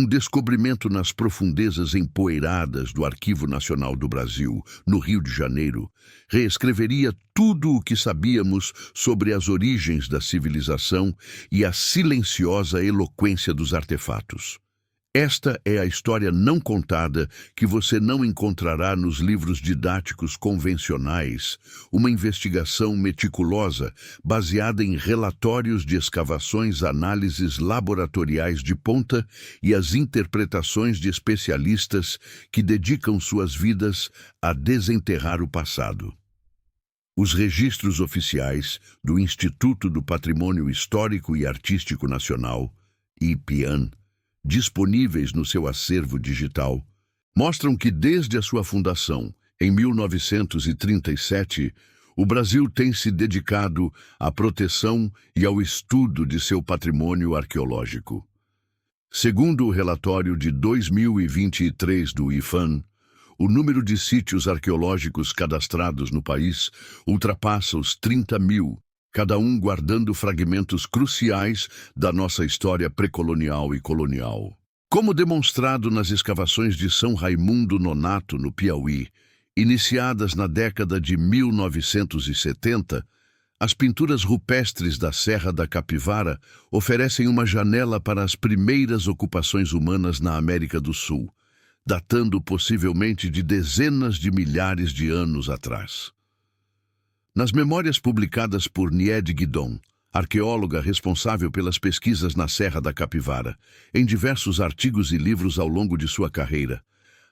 descobrimento nas profundezas empoeiradas do Arquivo Nacional do Brasil, no Rio de Janeiro, reescreveria tudo o que sabíamos sobre as origens da civilização e a silenciosa eloquência dos artefatos. Esta é a história não contada que você não encontrará nos livros didáticos convencionais, uma investigação meticulosa, baseada em relatórios de escavações, análises laboratoriais de ponta e as interpretações de especialistas que dedicam suas vidas a desenterrar o passado. Os registros oficiais do Instituto do Patrimônio Histórico e Artístico Nacional, IPAN, disponíveis no seu acervo digital, mostram que desde a sua fundação, em 1937, o Brasil tem se dedicado à proteção e ao estudo de seu patrimônio arqueológico. Segundo o relatório de 2023 do IPAN, o número de sítios arqueológicos cadastrados no país ultrapassa os 30 mil, cada um guardando fragmentos cruciais da nossa história pré-colonial e colonial. Como demonstrado nas escavações de São Raimundo Nonato, no Piauí, iniciadas na década de 1970, as pinturas rupestres da Serra da Capivara oferecem uma janela para as primeiras ocupações humanas na América do Sul, datando possivelmente de dezenas de milhares de anos atrás. Nas memórias publicadas por Nied Guidon, arqueóloga responsável pelas pesquisas na Serra da Capivara, em diversos artigos e livros ao longo de sua carreira,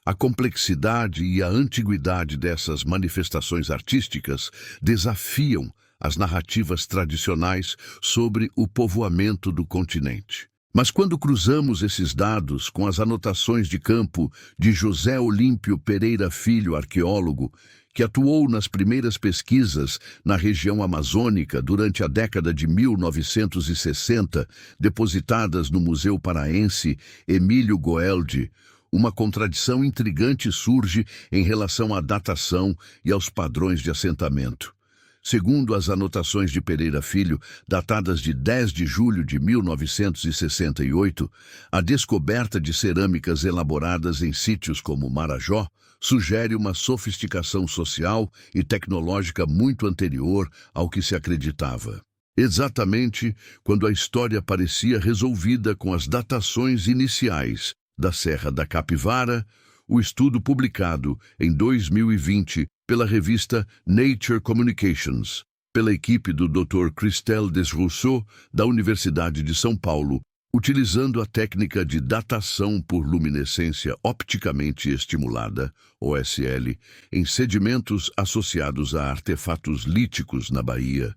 a complexidade e a antiguidade dessas manifestações artísticas desafiam as narrativas tradicionais sobre o povoamento do continente. Mas quando cruzamos esses dados com as anotações de campo de José Olímpio Pereira Filho, arqueólogo, que atuou nas primeiras pesquisas na região amazônica durante a década de 1960, depositadas no Museu Paraense Emílio Goeldi, uma contradição intrigante surge em relação à datação e aos padrões de assentamento. Segundo as anotações de Pereira Filho, datadas de 10 de julho de 1968, a descoberta de cerâmicas elaboradas em sítios como Marajó sugere uma sofisticação social e tecnológica muito anterior ao que se acreditava. Exatamente quando a história parecia resolvida com as datações iniciais da Serra da Capivara, o estudo publicado em 2020 pela revista Nature Communications, pela equipe do Dr. Christelle Desrousseaux, da Universidade de São Paulo, utilizando a técnica de datação por luminescência opticamente estimulada, OSL, em sedimentos associados a artefatos líticos na Bahia,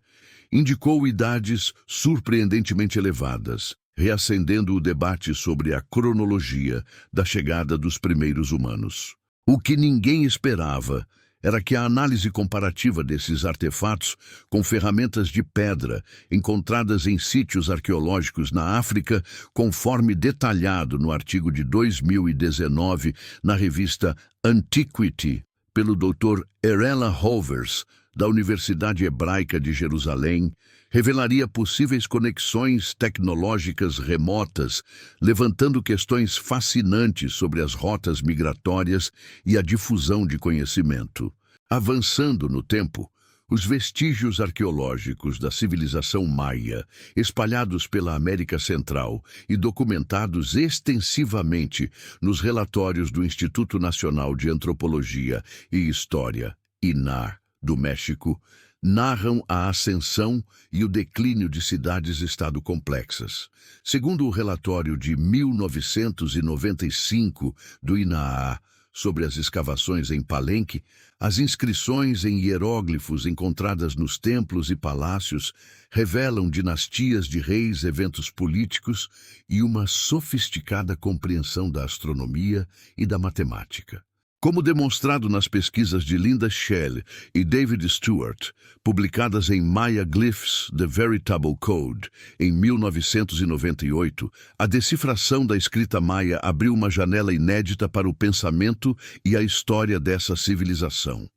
indicou idades surpreendentemente elevadas, reacendendo o debate sobre a cronologia da chegada dos primeiros humanos. O que ninguém esperava era que a análise comparativa desses artefatos com ferramentas de pedra encontradas em sítios arqueológicos na África, conforme detalhado no artigo de 2019 na revista Antiquity, pelo Dr. Erela Hovers, da Universidade Hebraica de Jerusalém, revelaria possíveis conexões tecnológicas remotas, levantando questões fascinantes sobre as rotas migratórias e a difusão de conhecimento. Avançando no tempo, os vestígios arqueológicos da civilização maia, espalhados pela América Central e documentados extensivamente nos relatórios do Instituto Nacional de Antropologia e História, INAH, do México, narram a ascensão e o declínio de cidades-estado complexas. Segundo o relatório de 1995 do INAH sobre as escavações em Palenque, as inscrições em hieróglifos encontradas nos templos e palácios revelam dinastias de reis, eventos políticos e uma sofisticada compreensão da astronomia e da matemática. Como demonstrado nas pesquisas de Linda Shell e David Stewart, publicadas em Maya Glyphs: The Veritable Code, em 1998, a decifração da escrita maia abriu uma janela inédita para o pensamento e a história dessa civilização.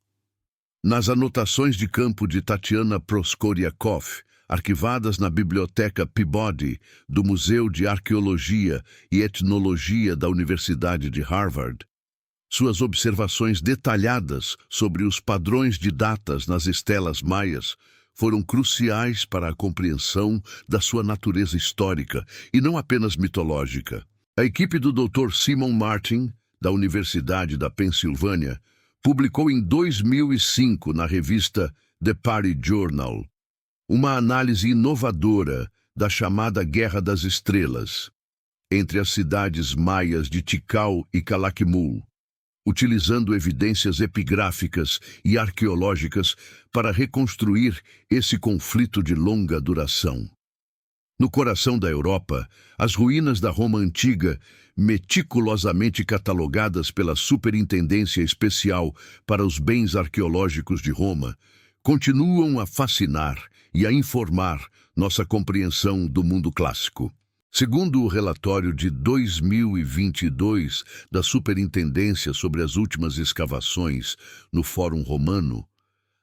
Nas anotações de campo de Tatiana Proskoriakov, arquivadas na Biblioteca Peabody do Museu de Arqueologia e Etnologia da Universidade de Harvard. Suas observações detalhadas sobre os padrões de datas nas estelas maias foram cruciais para a compreensão da sua natureza histórica e não apenas mitológica. A equipe do Dr. Simon Martin, da Universidade da Pensilvânia, publicou em 2005 na revista The Party Journal uma análise inovadora da chamada Guerra das Estrelas entre as cidades maias de Tikal e Calakmul, utilizando evidências epigráficas e arqueológicas para reconstruir esse conflito de longa duração. No coração da Europa, as ruínas da Roma Antiga, meticulosamente catalogadas pela Superintendência Especial para os Bens Arqueológicos de Roma, continuam a fascinar e a informar nossa compreensão do mundo clássico. Segundo o relatório de 2022 da Superintendência sobre as últimas escavações no Fórum Romano,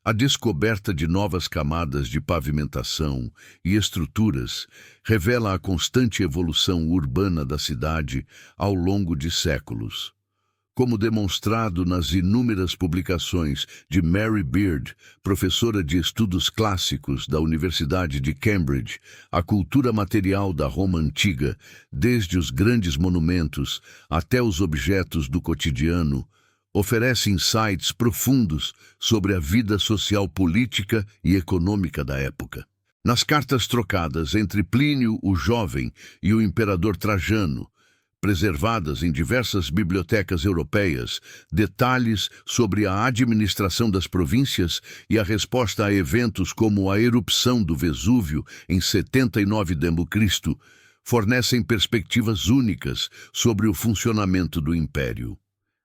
a descoberta de novas camadas de pavimentação e estruturas revela a constante evolução urbana da cidade ao longo de séculos. Como demonstrado nas inúmeras publicações de Mary Beard, professora de estudos clássicos da Universidade de Cambridge, a cultura material da Roma Antiga, desde os grandes monumentos até os objetos do cotidiano, oferece insights profundos sobre a vida social, política e econômica da época. Nas cartas trocadas entre Plínio o Jovem e o imperador Trajano, preservadas em diversas bibliotecas europeias, detalhes sobre a administração das províncias e a resposta a eventos como a erupção do Vesúvio em 79 d.C., fornecem perspectivas únicas sobre o funcionamento do Império.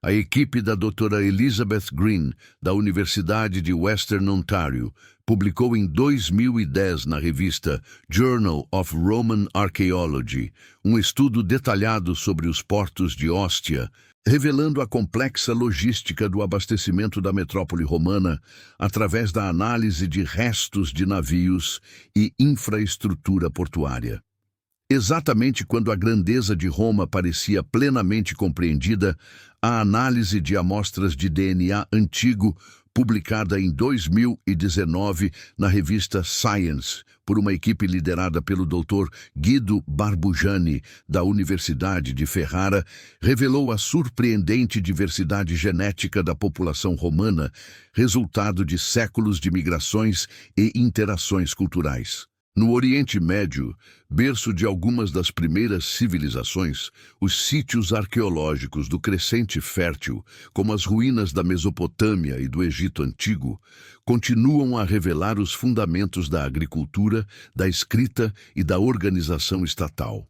A equipe da doutora Elizabeth Green, da Universidade de Western Ontario, publicou em 2010 na revista Journal of Roman Archaeology um estudo detalhado sobre os portos de Ostia, revelando a complexa logística do abastecimento da metrópole romana através da análise de restos de navios e infraestrutura portuária. Exatamente quando a grandeza de Roma parecia plenamente compreendida, a análise de amostras de DNA antigo, publicada em 2019 na revista Science, por uma equipe liderada pelo Dr. Guido Barbugiani, da Universidade de Ferrara, revelou a surpreendente diversidade genética da população romana, resultado de séculos de migrações e interações culturais. No Oriente Médio, berço de algumas das primeiras civilizações, os sítios arqueológicos do Crescente Fértil, como as ruínas da Mesopotâmia e do Egito Antigo, continuam a revelar os fundamentos da agricultura, da escrita e da organização estatal.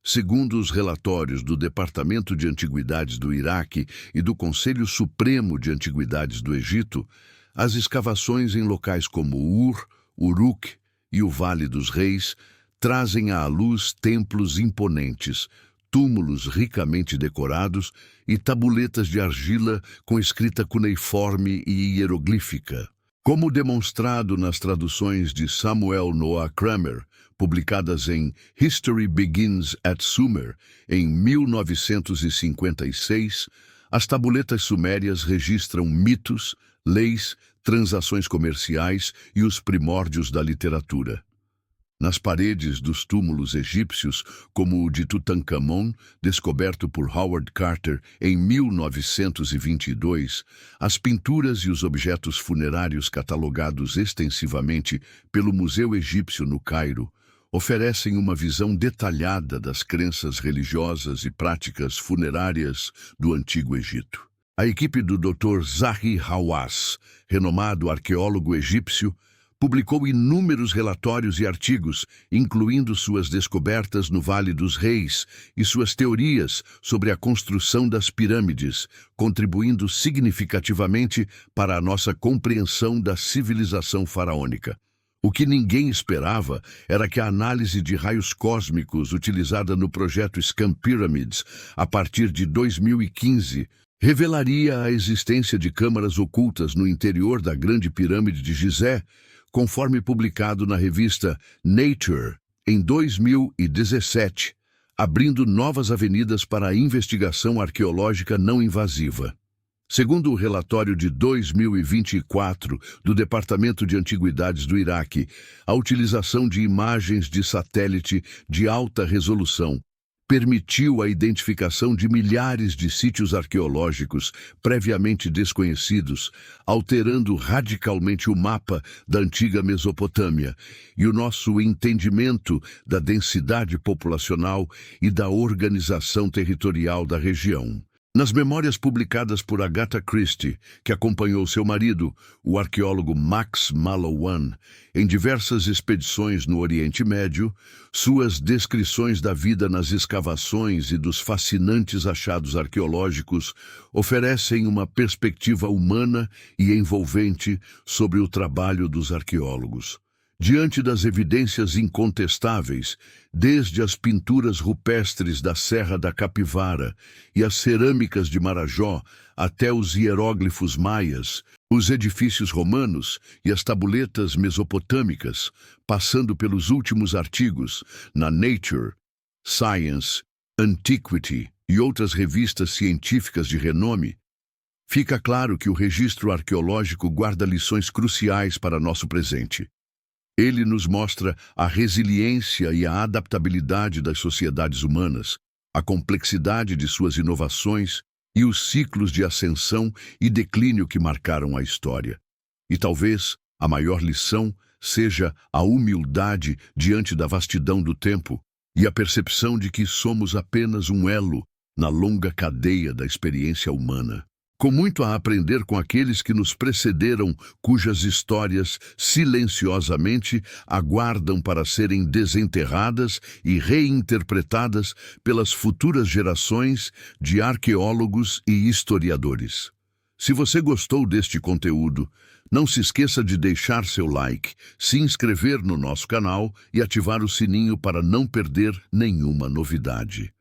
Segundo os relatórios do Departamento de Antiguidades do Iraque e do Conselho Supremo de Antiguidades do Egito, as escavações em locais como Ur, Uruk e o Vale dos Reis trazem à luz templos imponentes, túmulos ricamente decorados e tabuletas de argila com escrita cuneiforme e hieroglífica. Como demonstrado nas traduções de Samuel Noah Kramer, publicadas em History Begins at Sumer, em 1956, as tabuletas sumérias registram mitos, leis, transações comerciais e os primórdios da literatura. Nas paredes dos túmulos egípcios, como o de Tutankhamon, descoberto por Howard Carter em 1922, as pinturas e os objetos funerários catalogados extensivamente pelo Museu Egípcio no Cairo oferecem uma visão detalhada das crenças religiosas e práticas funerárias do Antigo Egito. A equipe do Dr. Zahi Hawass, renomado arqueólogo egípcio, publicou inúmeros relatórios e artigos, incluindo suas descobertas no Vale dos Reis e suas teorias sobre a construção das pirâmides, contribuindo significativamente para a nossa compreensão da civilização faraônica. O que ninguém esperava era que a análise de raios cósmicos utilizada no projeto Scan Pyramids a partir de 2015 revelaria a existência de câmaras ocultas no interior da Grande Pirâmide de Gizé, conforme publicado na revista Nature em 2017, abrindo novas avenidas para a investigação arqueológica não invasiva. Segundo o relatório de 2024 do Departamento de Antiguidades do Iraque, a utilização de imagens de satélite de alta resolução permitiu a identificação de milhares de sítios arqueológicos previamente desconhecidos, alterando radicalmente o mapa da antiga Mesopotâmia e o nosso entendimento da densidade populacional e da organização territorial da região. Nas memórias publicadas por Agatha Christie, que acompanhou seu marido, o arqueólogo Max Mallowan, em diversas expedições no Oriente Médio, suas descrições da vida nas escavações e dos fascinantes achados arqueológicos oferecem uma perspectiva humana e envolvente sobre o trabalho dos arqueólogos. Diante das evidências incontestáveis, desde as pinturas rupestres da Serra da Capivara e as cerâmicas de Marajó até os hieróglifos maias, os edifícios romanos e as tabuletas mesopotâmicas, passando pelos últimos artigos na Nature, Science, Antiquity e outras revistas científicas de renome, fica claro que o registro arqueológico guarda lições cruciais para nosso presente. Ele nos mostra a resiliência e a adaptabilidade das sociedades humanas, a complexidade de suas inovações e os ciclos de ascensão e declínio que marcaram a história. E talvez a maior lição seja a humildade diante da vastidão do tempo e a percepção de que somos apenas um elo na longa cadeia da experiência humana. Com muito a aprender com aqueles que nos precederam, cujas histórias silenciosamente aguardam para serem desenterradas e reinterpretadas pelas futuras gerações de arqueólogos e historiadores. Se você gostou deste conteúdo, não se esqueça de deixar seu like, se inscrever no nosso canal e ativar o sininho para não perder nenhuma novidade.